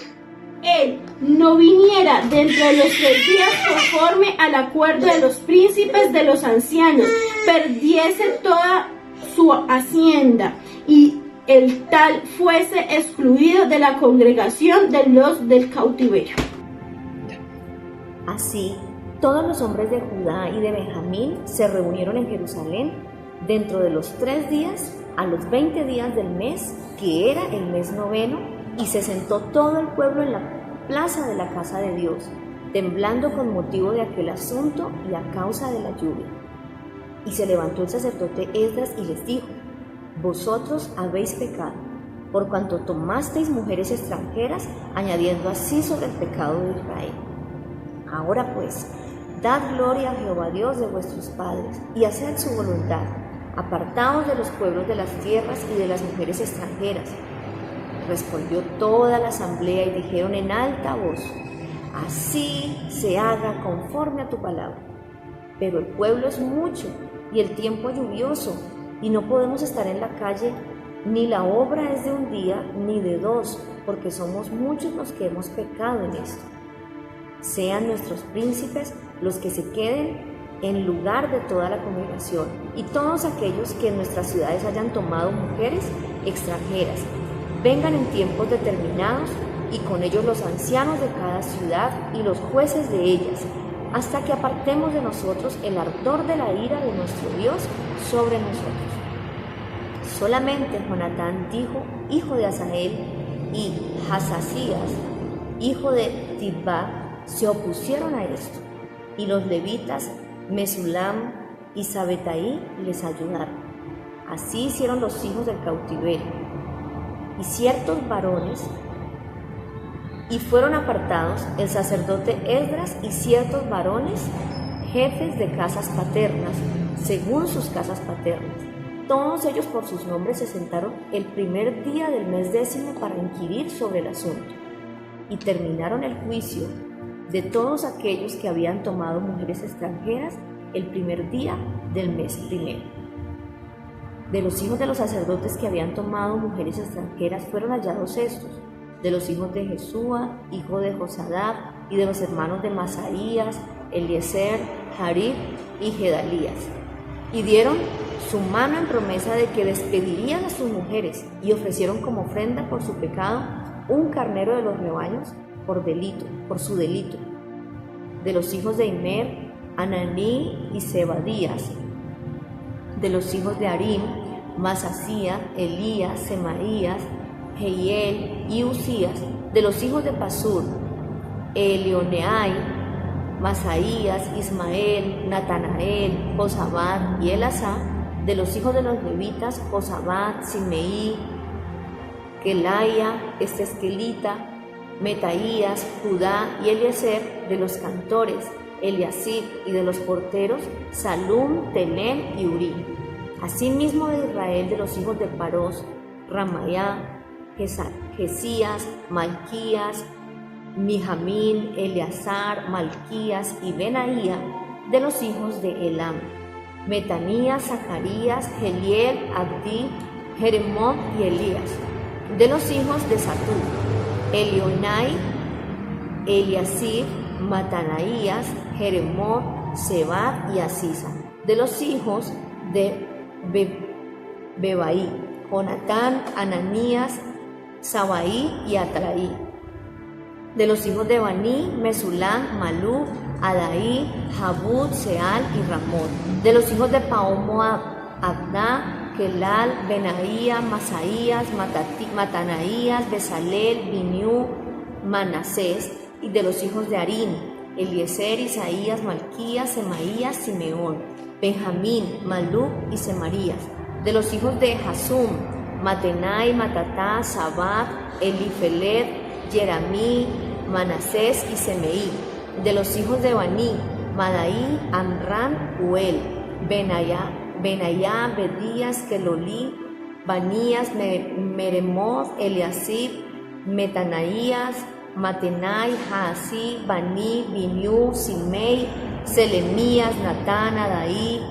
él no viniera dentro de los 3 días conforme al acuerdo de los príncipes de los ancianos, perdiese toda su hacienda, y el tal fuese excluido de la congregación de los del cautiverio. Así, todos los hombres de Judá y de Benjamín se reunieron en Jerusalén dentro de los 3 días, a los 20 días del mes, que era el mes noveno, Y se sentó todo el pueblo en la plaza de la casa de Dios, temblando con motivo de aquel asunto y a causa de la lluvia. Y se levantó el sacerdote Esdras y les dijo: vosotros habéis pecado, por cuanto tomasteis mujeres extranjeras, añadiendo así sobre el pecado de Israel. Ahora pues, dad gloria a Jehová Dios de vuestros padres, y haced su voluntad. Apartaos de los pueblos de las tierras y de las mujeres extranjeras. Respondió toda la asamblea y dijeron en alta voz: así se haga conforme a tu palabra. Pero el pueblo es mucho y el tiempo lluvioso, y no podemos estar en la calle, ni la obra es de un día ni de dos, porque somos muchos los que hemos pecado en esto. Sean nuestros príncipes los que se queden en lugar de toda la congregación, y todos aquellos que en nuestras ciudades hayan tomado mujeres extranjeras, vengan en tiempos determinados, y con ellos los ancianos de cada ciudad y los jueces de ellas, hasta que apartemos de nosotros el ardor de la ira de nuestro Dios sobre nosotros. Solamente Jonatán, hijo de Asael, y Hasasías, hijo de Tibá, se opusieron a esto, y los levitas Mesulam y Sabetaí les ayudaron. Así hicieron los hijos del cautiverio. Y ciertos varones, y fueron apartados el sacerdote Esdras y ciertos varones, jefes de casas paternas, según sus casas paternas. Todos ellos por sus nombres se sentaron el primer día del mes 10 para inquirir sobre el asunto, y terminaron el juicio de todos aquellos que habían tomado mujeres extranjeras el primer día del mes primero. De los hijos de los sacerdotes que habían tomado mujeres extranjeras fueron hallados estos: de los hijos de Jesúa, hijo de Josadab, y de los hermanos de Masaías, Eliezer, Jarib y Gedalías. Y dieron su mano en promesa de que despedirían a sus mujeres, y ofrecieron como ofrenda por su pecado un carnero de los rebaños por su delito. De los hijos de Imer, Ananí y Zebadías. De los hijos de Arim, Masasía, Elías, Semaías, Jehiel y Usías. De los hijos de Pasur, Elioneai, Masaías, Ismael, Natanael, Josabad y Elasá. De los hijos de los levitas, Josabad, Simeí, Kelaya, Estesquelita, Metaías, Judá y Eliezer. De los cantores, Eliasib, y de los porteros, Salum, Telem y Urí. Asimismo de Israel, de los hijos de Parós, Ramayá, Jesías, Malquías, Mijamín, Eleazar, Malquías y Benaía. De los hijos de Elam, Metanías, Zacarías, Geliel, Abdí, Jeremot y Elías. De los hijos de Satú, Elionai, Eliasib, Matanaías, Jeremot, Sebad y Asisa. De los hijos de Bebaí, Jonatán, Ananías, Sabaí y Atraí. De los hijos de Baní, Mesulam, Malú, Adaí, Jabud, Seal y Ramón. De los hijos de Paomoab, Abdá, Kelal, Benaía, Masaías, Matanaías, Besalel, Biniú, Manasés. Y de los hijos de Arín, Eliezer, Isaías, Malquías, Semaías, Simeón, Benjamín, Malú y Semarías. De los hijos de Jasum, Matenai, Matatá, Sabad, Elifelet, Jeramí, Manasés y Semeí. De los hijos de Baní, Madaí, Amram, Uel, Benayá, Bedías, Kelolí, Banías, Meremoth, Eliasib, Metanaías, Matenai, Jaasí, Baní, Biniú, Simei, Selemías, Natán, Adaí,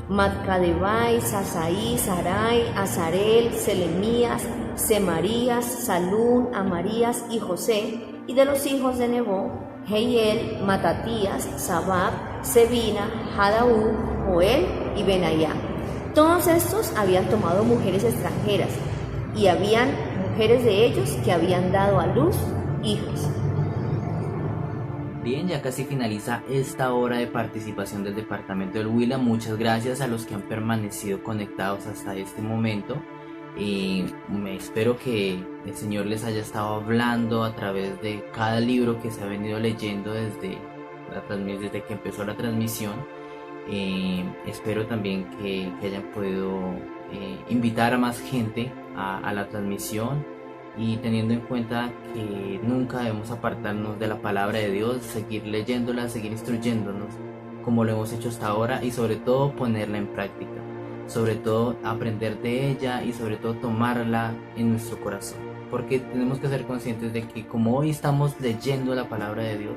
Matcadebai, Sasaí, Sarai, Azarel, Selemías, Semarías, Salún, Amarías y José. Y de los hijos de Nebo, Jehiel, Matatías, Sabab, Sebina, Jadaú, Joel y Benayá. Todos estos habían tomado mujeres extranjeras, y habían mujeres de ellos que habían dado a luz hijos. Bien, ya casi finaliza esta hora de participación del Departamento del Huila. Muchas gracias a los que han permanecido conectados hasta este momento. y espero que el Señor les haya estado hablando a través de cada libro que se ha venido leyendo desde que empezó la transmisión. Espero también que hayan podido invitar a más gente a la transmisión, y teniendo en cuenta que nunca debemos apartarnos de la palabra de Dios, seguir leyéndola, seguir instruyéndonos como lo hemos hecho hasta ahora, y sobre todo ponerla en práctica, sobre todo aprender de ella y sobre todo tomarla en nuestro corazón, porque tenemos que ser conscientes de que como hoy estamos leyendo la palabra de Dios,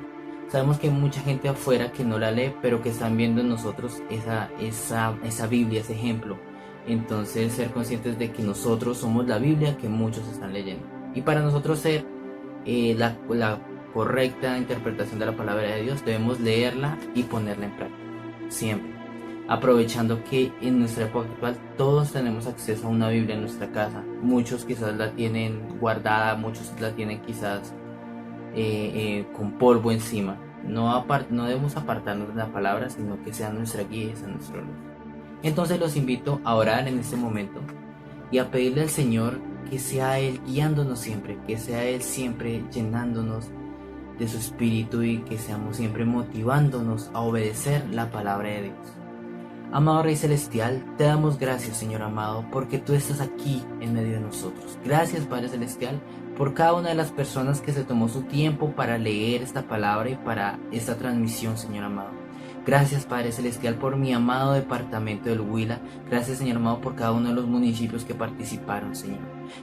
sabemos que hay mucha gente afuera que no la lee, pero que están viendo en nosotros esa Biblia, ese ejemplo. Entonces, ser conscientes de que nosotros somos la Biblia que muchos están leyendo. Y para nosotros ser la correcta interpretación de la palabra de Dios, debemos leerla y ponerla en práctica, siempre. Aprovechando que en nuestra época actual todos tenemos acceso a una Biblia en nuestra casa. Muchos quizás la tienen guardada, muchos la tienen quizás con polvo encima. No debemos apartarnos de la palabra, sino que sea nuestra guía y sea nuestro luz. Entonces los invito a orar en este momento y a pedirle al Señor que sea Él guiándonos siempre, que sea Él siempre llenándonos de su espíritu y que seamos siempre motivándonos a obedecer la palabra de Dios. Amado Rey Celestial, te damos gracias, Señor amado, porque tú estás aquí en medio de nosotros. Gracias, Padre Celestial, por cada una de las personas que se tomó su tiempo para leer esta palabra y para esta transmisión, Señor amado. Gracias, Padre Celestial, por mi amado departamento del Huila. Gracias, Señor amado, por cada uno de los municipios que participaron, Señor.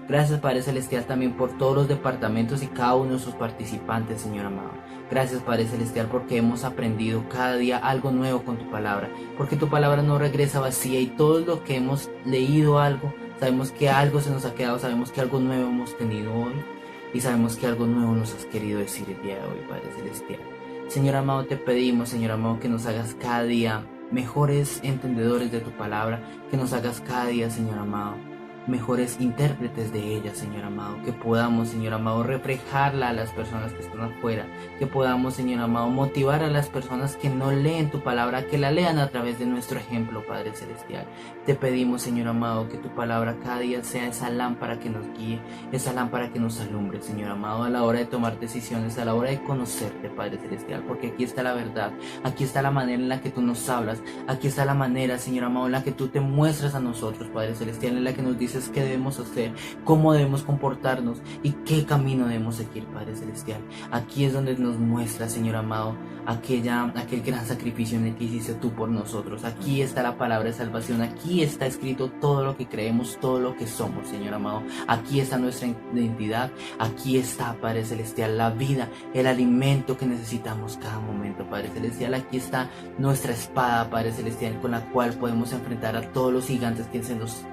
Gracias, Padre Celestial, también por todos los departamentos y cada uno de sus participantes, Señor amado. Gracias, Padre Celestial, porque hemos aprendido cada día algo nuevo con tu palabra, porque tu palabra no regresa vacía, y todo lo que hemos leído algo, sabemos que algo se nos ha quedado, sabemos que algo nuevo hemos tenido hoy, y sabemos que algo nuevo nos has querido decir el día de hoy, Padre Celestial. Señor amado, te pedimos, Señor amado, que nos hagas cada día mejores entendedores de tu palabra, que nos hagas cada día, Señor amado, mejores intérpretes de ella, Señor amado, que podamos, Señor amado, reflejarla a las personas que están afuera, que podamos, Señor amado, motivar a las personas que no leen tu palabra, que la lean a través de nuestro ejemplo, Padre Celestial. Te pedimos, Señor amado, que tu palabra cada día sea esa lámpara que nos guíe, esa lámpara que nos alumbre, Señor amado, a la hora de tomar decisiones, a la hora de conocerte, Padre Celestial, porque aquí está la verdad, aquí está la manera en la que tú nos hablas, aquí está la manera, Señor amado, en la que tú te muestras a nosotros, Padre Celestial, en la que nos dices qué debemos hacer, cómo debemos comportarnos y qué camino debemos seguir, Padre Celestial. Aquí es donde nos muestra, Señor amado, aquel gran sacrificio en el que hiciste tú por nosotros. Aquí está la palabra de salvación, aquí está escrito todo lo que creemos, todo lo que somos, Señor amado. Aquí está nuestra identidad, aquí está, Padre Celestial, la vida, el alimento que necesitamos cada momento, Padre Celestial. Aquí está nuestra espada, Padre Celestial, con la cual podemos enfrentar a todos los gigantes que se nos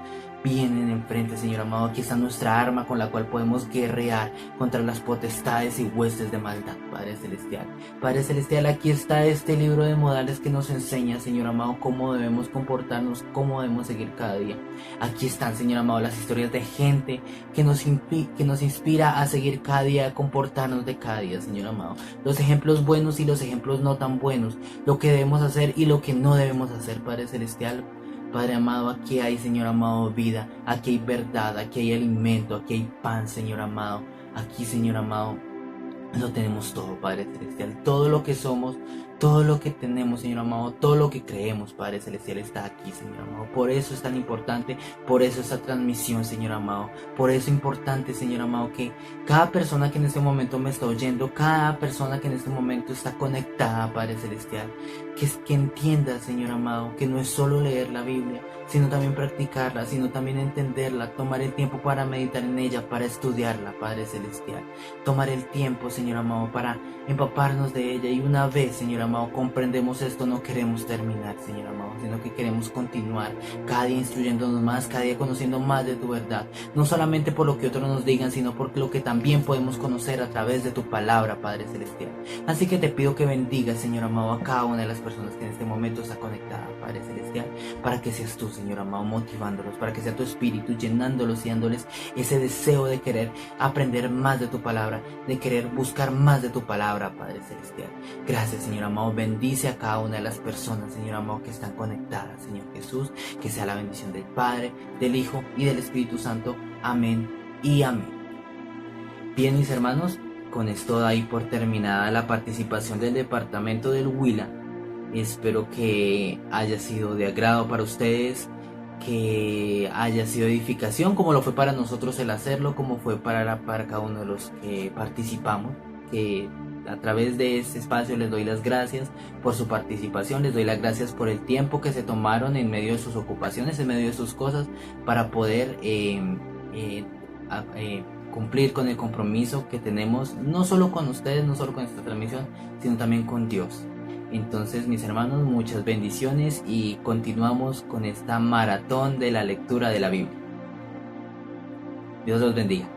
vienen enfrente, Señor amado. Aquí está nuestra arma con la cual podemos guerrear contra las potestades y huestes de maldad, Padre Celestial. Padre Celestial, aquí está este libro de modales que nos enseña, Señor amado, cómo debemos comportarnos, cómo debemos seguir cada día. Aquí están, Señor amado, las historias de gente que nos inspira a seguir cada día, a comportarnos de cada día, Señor amado. Los ejemplos buenos y los ejemplos no tan buenos, lo que debemos hacer y lo que no debemos hacer, Padre Celestial. Padre amado, aquí hay, Señor amado, vida, aquí hay verdad, aquí hay alimento, aquí hay pan, Señor amado. Aquí, Señor amado, lo tenemos todo, Padre Celestial. Todo lo que somos, todo lo que tenemos, Señor amado, todo lo que creemos, Padre Celestial, está aquí, Señor amado. Por eso es tan importante, por eso esta transmisión, Señor amado. Por eso es importante, Señor amado, que cada persona que en este momento me está oyendo, cada persona que en este momento está conectada, Padre Celestial, que entienda, Señor amado, que no es solo leer la Biblia, sino también practicarla, sino también entenderla, tomar el tiempo para meditar en ella, para estudiarla, Padre Celestial. Tomar el tiempo, Señor amado, para empaparnos de ella, y una vez, Señor amado, comprendemos esto, no queremos terminar, Señor amado, sino que queremos continuar cada día instruyéndonos más, cada día conociendo más de tu verdad, no solamente por lo que otros nos digan, sino por lo que también podemos conocer a través de tu palabra, Padre Celestial. Así que te pido que bendigas, Señor amado, a cada una de las personas que en este momento están conectadas, Padre Celestial, para que seas tú, Señor amado, motivándolos, para que sea tu Espíritu llenándolos y dándoles ese deseo de querer aprender más de tu palabra, de querer buscar más de tu palabra, Padre Celestial. Gracias, Señor amado, bendice a cada una de las personas, Señor amado, que están conectadas, Señor Jesús, que sea la bendición del Padre, del Hijo y del Espíritu Santo. Amén y amén. Bien, mis hermanos, con esto da ahí por terminada la participación del departamento del Huila. Espero que haya sido de agrado para ustedes, que haya sido edificación, como lo fue para nosotros el hacerlo, como fue para cada uno de los que participamos, que a través de este espacio les doy las gracias por su participación, les doy las gracias por el tiempo que se tomaron en medio de sus ocupaciones, en medio de sus cosas, para poder cumplir con el compromiso que tenemos, no solo con ustedes, no solo con esta transmisión, sino también con Dios. Entonces, mis hermanos, muchas bendiciones y continuamos con esta maratón de la lectura de la Biblia. Dios los bendiga.